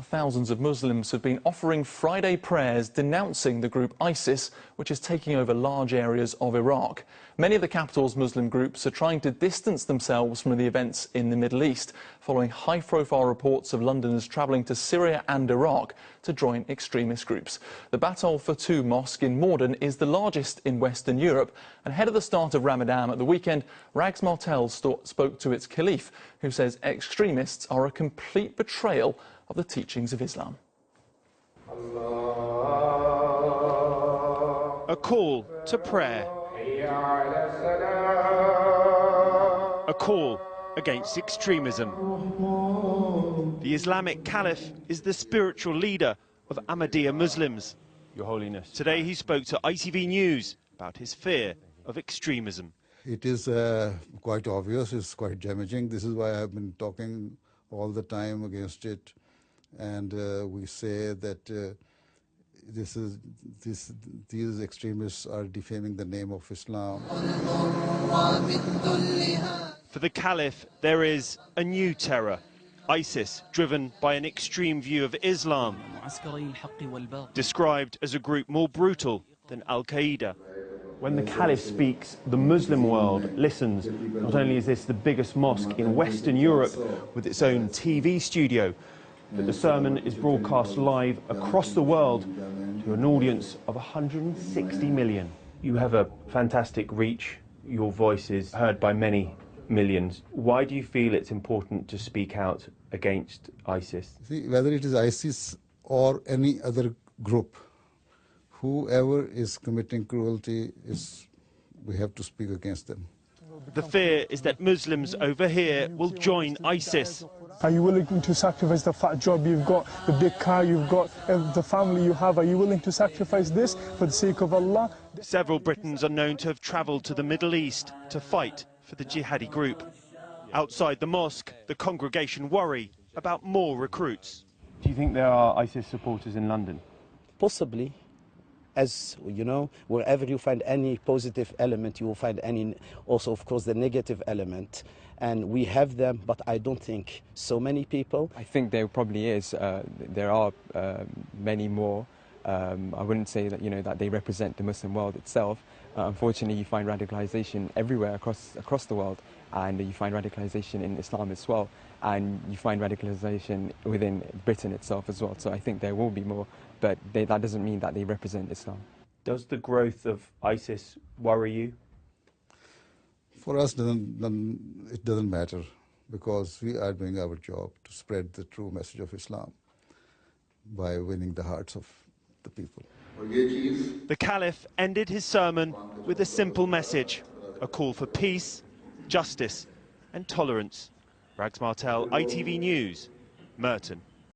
Thousands of Muslims have been offering Friday prayers denouncing the group ISIS, which is taking over large areas of Iraq. Many of the capital's Muslim groups are trying to distance themselves from the events in the Middle East, following high-profile reports of Londoners travelling to Syria and Iraq to join extremist groups. The Batol Fatou Mosque in Morden is the largest in Western Europe, and ahead of the start of Ramadan at the weekend, Rags Martel spoke to its Caliph, who says extremists are a complete betrayal of the teachings of Islam. A call to prayer. A call against extremism. The Islamic Caliph is the spiritual leader of Ahmadiyya Muslims. Your Holiness. Today he spoke to ITV News about his fear of extremism. It is quite obvious, it's quite damaging. This is why I've been talking all the time against it. And we say that these extremists are defaming the name of Islam. For the Caliph, there is a new terror. ISIS, driven by an extreme view of Islam, described as a group more brutal than Al-Qaeda. When the Caliph speaks, the Muslim world listens. Not only is this the biggest mosque in Western Europe with its own TV studio, but the sermon is broadcast live across the world to an audience of 160 million. You have a fantastic reach. Your voice is heard by many millions. Why do you feel it's important to speak out against ISIS? See, whether it is ISIS or any other group, whoever is committing cruelty, we have to speak against them. The fear is that Muslims over here will join ISIS. Are you willing to sacrifice the fat job you've got, the big car you've got, the family you have? Are you willing to sacrifice this for the sake of Allah? Several Britons are known to have travelled to the Middle East to fight for the jihadi group. Outside the mosque, the congregation worry about more recruits. Do you think there are ISIS supporters in London? Possibly. As you know, wherever you find any positive element, you will find also, of course, the negative element. And we have them, but I don't think so many people. I think there probably is. There are many more. I wouldn't say that, that they represent the Muslim world itself. Unfortunately, you find radicalization everywhere across the world, and you find radicalization in Islam as well, and you find radicalization within Britain itself as well. So I think there will be more, but that doesn't mean that they represent Islam. Does the growth of ISIS worry you? For us, it doesn't matter, because we are doing our job to spread the true message of Islam by winning the hearts of the people. The Caliph ended his sermon with a simple message, a call for peace, justice and tolerance. Rags Martel, ITV News, Merton.